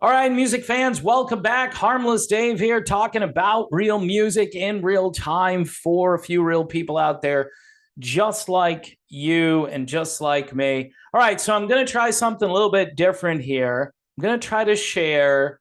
All right, music fans, welcome back. Harmless Dave here, talking about real music in real time for a few real people out there, just like you and just like me. All right, so I'm going to try something a little bit different here. I'm going to try to share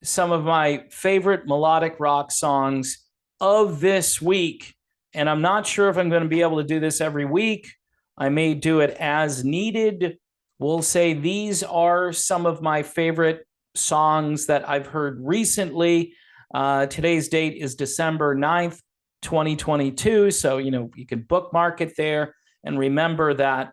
some of my favorite melodic rock songs of this week. And I'm not sure if I'm going to be able to do this every week. I may do it as needed. We'll say these are some of my favorite songs that I've heard recently. Today's date is December 9th, 2022. So, you can bookmark it there and remember that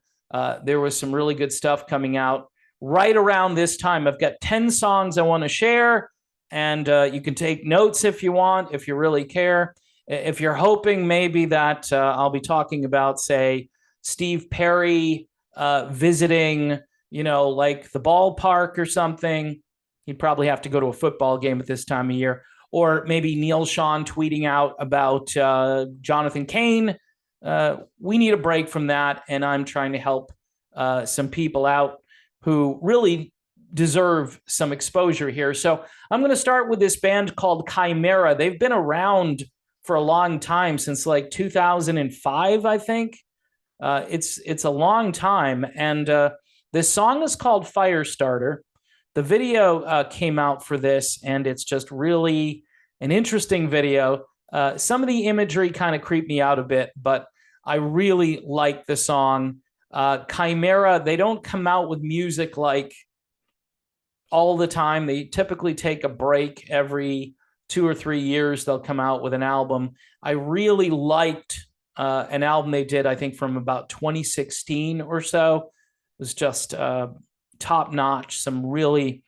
there was some really good stuff coming out right around this time. I've got 10 songs I want to share, and you can take notes if you want, if you really care. If you're hoping maybe that I'll be talking about, say, Steve Perry visiting, like the ballpark or something, he'd probably have to go to a football game at this time of year. Or maybe Neil Sean tweeting out about Jonathan Cain. We need a break from that, and I'm trying to help some people out who really deserve some exposure here. So I'm going to start with this band called Chimera. They've been around for a long time, since like 2005, I think. It's a long time, and this song is called Firestarter. The video came out for this, and it's just really an interesting video. Some of the imagery kind of creeped me out a bit, but I really like the song. Chimera, they don't come out with music like all the time. They typically take a break every 2 or 3 years. They'll come out with an album. I really liked an album they did, I think, from about 2016 or so. It was just top notch, some really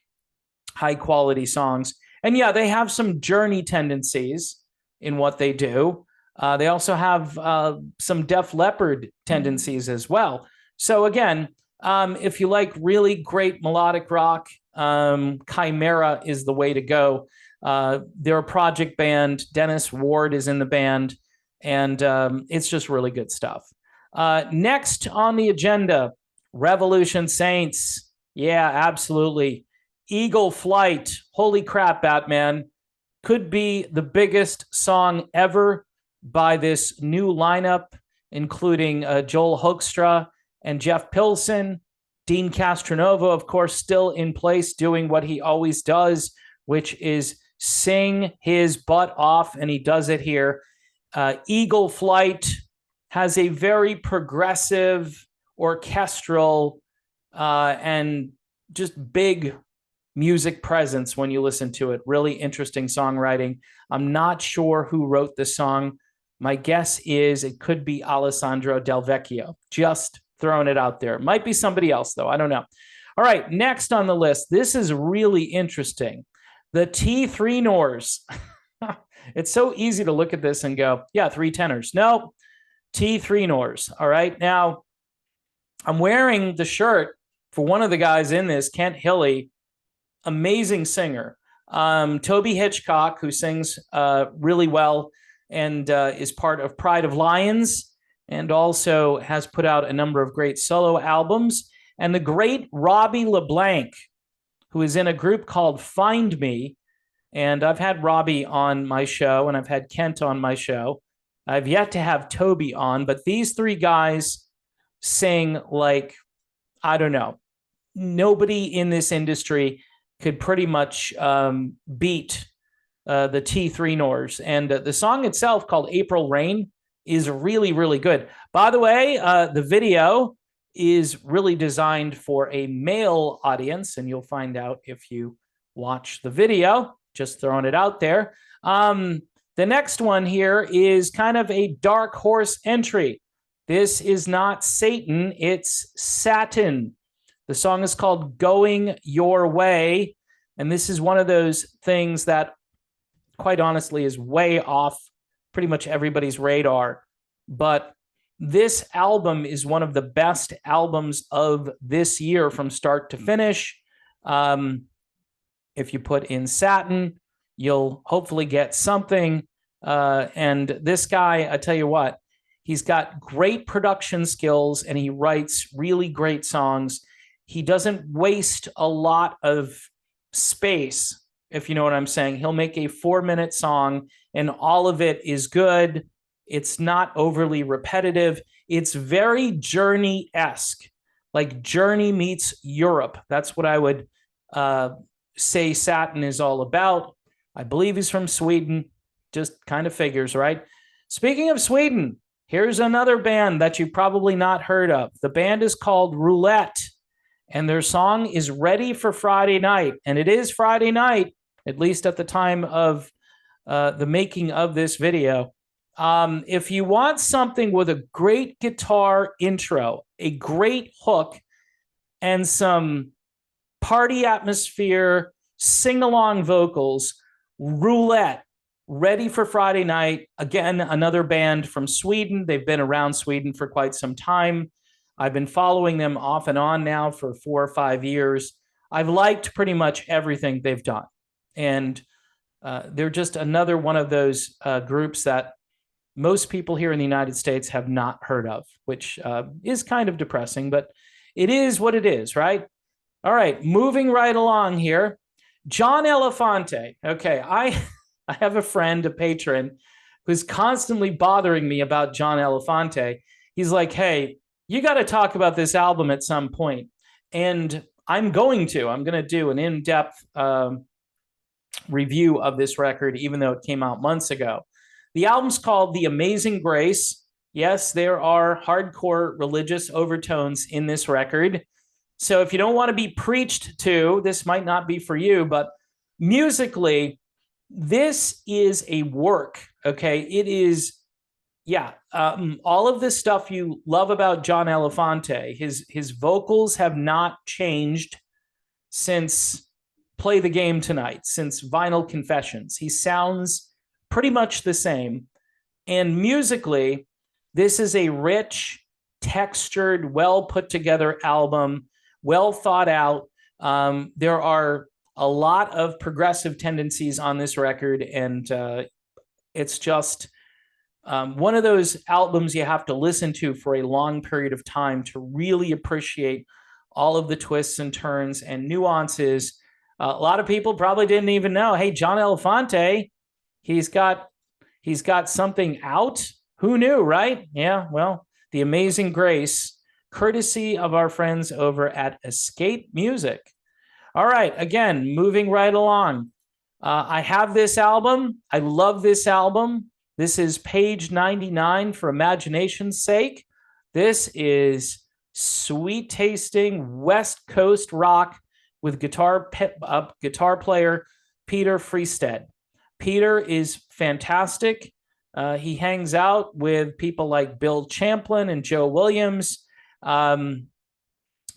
high quality songs. And yeah, they have some Journey tendencies in what they do. They also have some Def Leppard tendencies as well. So again, if you like really great melodic rock, Chimera is the way to go. They're a project band. Dennis Ward is in the band, and it's just really good stuff. Next on the agenda, Revolution Saints. Yeah, absolutely. Eagle Flight. Holy crap, Batman. Could be the biggest song ever by this new lineup, including Joel Hoekstra and Jeff Pilson. Dean Castronovo, of course, still in place, doing what he always does, which is sing his butt off, and he does it here. Eagle Flight has a very progressive, orchestral, and just big music presence when you listen to it. Really interesting songwriting. I'm not sure who wrote the song. My guess is it could be Alessandro Del Vecchio. Just throwing it out there. Might be somebody else, though. I don't know. All right, next on the list. This is really interesting. The T3 Nors. It's so easy to look at this and go, yeah, three tenors. No, T3 Nors. All right. Now, I'm wearing the shirt for one of the guys in this, Kent Hilly, amazing singer. Toby Hitchcock, who sings really well and is part of Pride of Lions, and also has put out a number of great solo albums. And the great Robbie LeBlanc, who is in a group called Find Me. And I've had Robbie on my show, and I've had Kent on my show. I've yet to have Toby on, but these three guys sing like, I don't know, nobody in this industry could pretty much beat the T3 Nors. And the song itself, called April Rain, is really, really good. By the way, the video is really designed for a male audience, and you'll find out if you watch the video. Just throwing it out there. The next one here is kind of a dark horse entry. This is not Satan, it's Satin. The song is called Going Your Way, and this is one of those things that, quite honestly, is way off pretty much everybody's radar. But this album is one of the best albums of this year from start to finish. If you put in Satin, you'll hopefully get something. And this guy, I tell you what, he's got great production skills, and he writes really great songs. He doesn't waste a lot of space, if you know what I'm saying. He'll make a 4-minute song and all of it is good. It's not overly repetitive. It's very Journey-esque, like Journey meets Europe. That's what I would say Satin is all about. I believe he's from Sweden. Just kind of figures, right? Speaking of Sweden, here's another band that you've probably not heard of. The band is called Roulette, and their song is Ready for Friday Night. And it is Friday night, at least at the time of the making of this video. If you want something with a great guitar intro, a great hook, and some party atmosphere, sing-along vocals, Roulette, Ready for Friday Night. Again, another band from Sweden. They've been around Sweden for quite some time. I've been following them off and on now for 4 or 5 years. I've liked pretty much everything they've done. And they're just another one of those groups that most people here in the United States have not heard of, which is kind of depressing, but it is what it is, right? All right, moving right along here. John Elefante. Okay, I have a friend, a patron, who's constantly bothering me about John Elefante. He's like, hey, you got to talk about this album at some point. And I'm going to do an in-depth review of this record, even though it came out months ago. The album's called The Amazing Grace. Yes, there are hardcore religious overtones in this record. So if you don't want to be preached to, this might not be for you, but musically, this is a work, okay? It is, yeah, all of this stuff you love about John Elefante. His vocals have not changed since Play the Game Tonight, since Vinyl Confessions. He sounds pretty much the same. And musically, this is a rich, textured, well put together album, well thought out. There are a lot of progressive tendencies on this record, and it's just one of those albums you have to listen to for a long period of time to really appreciate all of the twists and turns and nuances. A lot of people probably didn't even know, hey, John Elefante, he's got something out. Who knew, right? Yeah, well, The Amazing Grace, courtesy of our friends over at Escape Music. All right, again, moving right along. I have this album. I love this album. This is page 99 for Imagination's Sake. This is sweet-tasting West Coast rock with guitar player Peter Fristedt. Peter is fantastic. He hangs out with people like Bill Champlin and Joe Williams.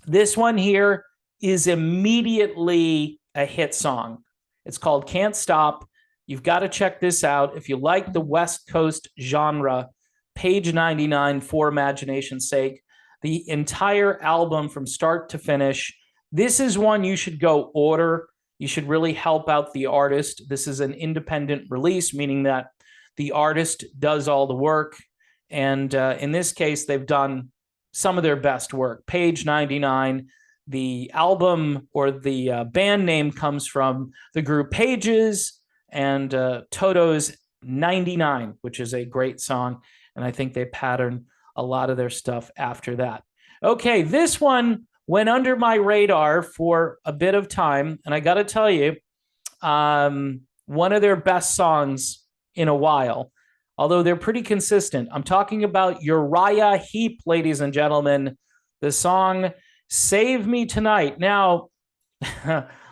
This one here is immediately a hit song. It's called Can't Stop. You've got to check this out. If you like the West Coast genre, page 99 for Imagination's Sake. The entire album from start to finish. This is one you should go order. You should really help out the artist. This is an independent release, meaning that the artist does all the work. And in this case, they've done some of their best work. Page 99. The album or the band name comes from the group Pages and Toto's 99, which is a great song. And I think they pattern a lot of their stuff after that. Okay, this one went under my radar for a bit of time. And I got to tell you, one of their best songs in a while, although they're pretty consistent. I'm talking about Uriah Heep, ladies and gentlemen. The song Save Me Tonight. Now,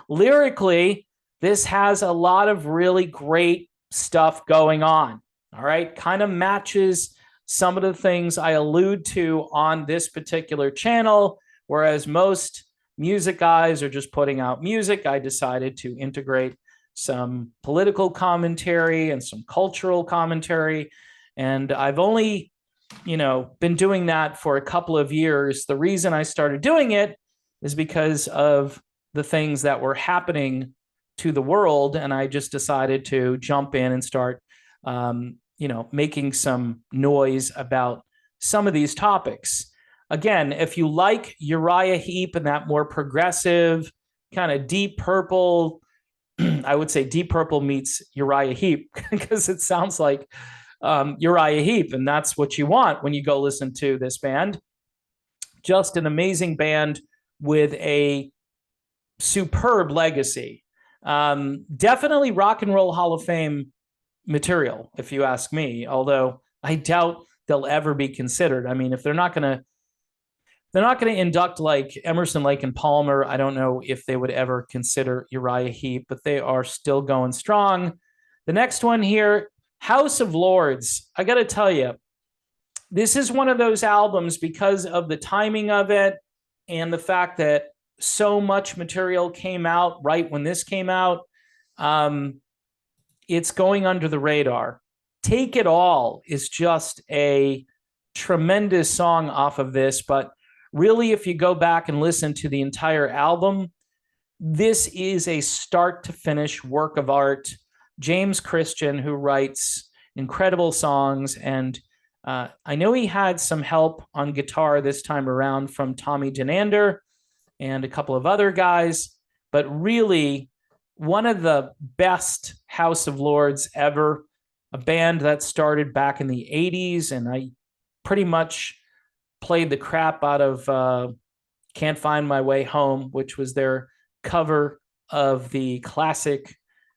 lyrically, this has a lot of really great stuff going on. All right, kind of matches some of the things I allude to on this particular channel, whereas most music guys are just putting out music. I decided to integrate some political commentary and some cultural commentary, and I've only been doing that for a couple of years. The reason I started doing it is because of the things that were happening to the world, and I just decided to jump in and start, making some noise about some of these topics. Again, if you like Uriah Heep and that more progressive, kind of Deep Purple. I would say Deep Purple meets Uriah Heep because it sounds like Uriah Heep, and that's what you want when you go listen to this band. Just an amazing band with a superb legacy. Definitely Rock and Roll Hall of Fame material, if you ask me, although I doubt they'll ever be considered. I mean, if they're not going to induct like Emerson, Lake and Palmer, I don't know if they would ever consider Uriah Heep, but they are still going strong. The next one here, House of Lords. I got to tell you, this is one of those albums because of the timing of it and the fact that so much material came out right when this came out. It's going under the radar. Take It All is just a tremendous song off of this, but really, if you go back and listen to the entire album, this is a start to finish work of art. James Christian, who writes incredible songs, and I know he had some help on guitar this time around from Tommy Denander and a couple of other guys, but really one of the best House of Lords ever, a band that started back in the 80s, and I pretty much played the crap out of Can't Find My Way Home, which was their cover of the classic,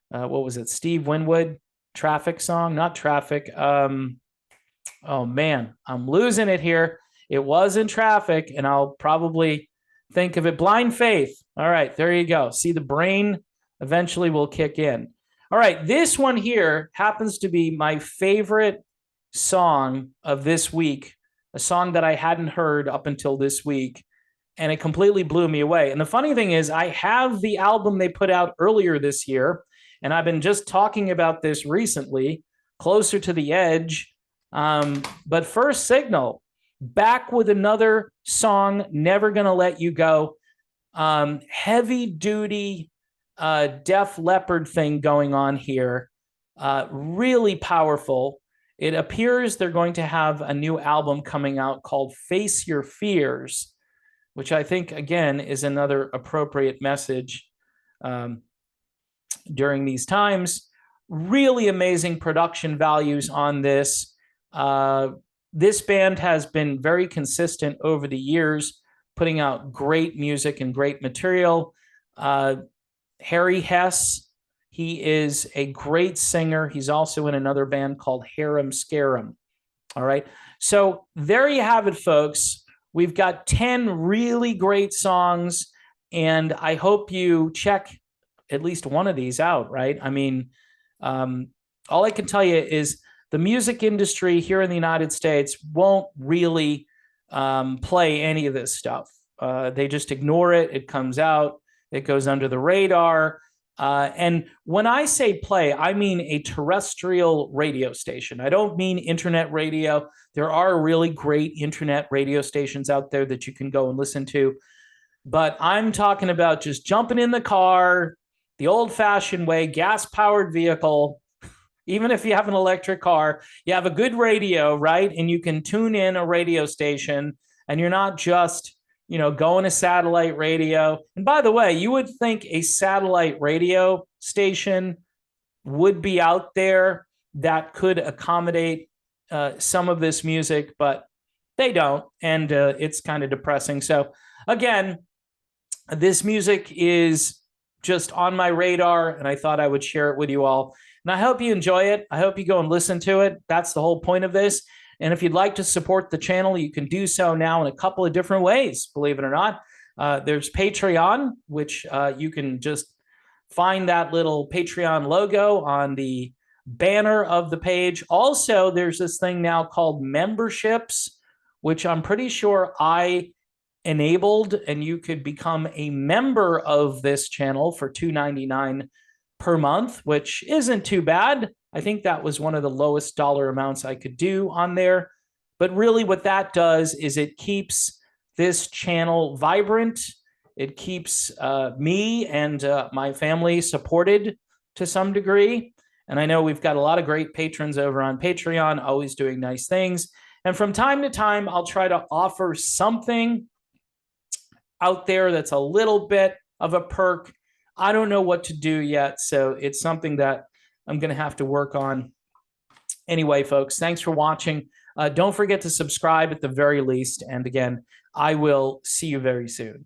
what was it, Steve Winwood Traffic song? Not Traffic. Oh, man, I'm losing it here. It was in Traffic, and I'll probably think of it. Blind Faith. All right, there you go. See, the brain eventually will kick in. All right, this one here happens to be my favorite song of this week, a song that I hadn't heard up until this week, and it completely blew me away. And the funny thing is, I have the album they put out earlier this year, and I've been just talking about this recently, Closer to the Edge. But First Signal, back with another song, Never Gonna Let You Go. Heavy duty Def Leppard thing going on here. Really powerful. It appears they're going to have a new album coming out called Face Your Fears, which I think, again, is another appropriate message during these times. Really amazing production values on this. This band has been very consistent over the years, putting out great music and great material. Harry Hess, he is a great singer. He's also in another band called Harem Scarum. All right. So there you have it, folks. We've got 10 really great songs, and I hope you check at least one of these out, right? I mean, all I can tell you is the music industry here in the United States won't really play any of this stuff. They just ignore it. It comes out. It goes under the radar. And when I say play, I mean a terrestrial radio station. I don't mean internet radio. There are really great internet radio stations out there that you can go and listen to. But I'm talking about just jumping in the car, the old-fashioned way, gas-powered vehicle. Even if you have an electric car, you have a good radio, right? And you can tune in a radio station, and you're not just, going to satellite radio. And by the way, you would think a satellite radio station would be out there that could accommodate some of this music, but they don't. And it's kind of depressing. So again, this music is just on my radar, and I thought I would share it with you all. And I hope you enjoy it. I hope you go and listen to it. That's the whole point of this. And if you'd like to support the channel, you can do so now in a couple of different ways, believe it or not. There's Patreon, which you can just find that little Patreon logo on the banner of the page. Also, there's this thing now called memberships, which I'm pretty sure I enabled, and you could become a member of this channel for $2.99 per month, which isn't too bad. I think that was one of the lowest dollar amounts I could do on there. But really what that does is it keeps this channel vibrant. It keeps me and my family supported to some degree. And I know we've got a lot of great patrons over on Patreon, always doing nice things. And from time to time, I'll try to offer something out there that's a little bit of a perk. I don't know what to do yet, so it's something that I'm going to have to work on. Anyway, folks, thanks for watching. Don't forget to subscribe at the very least. And again, I will see you very soon.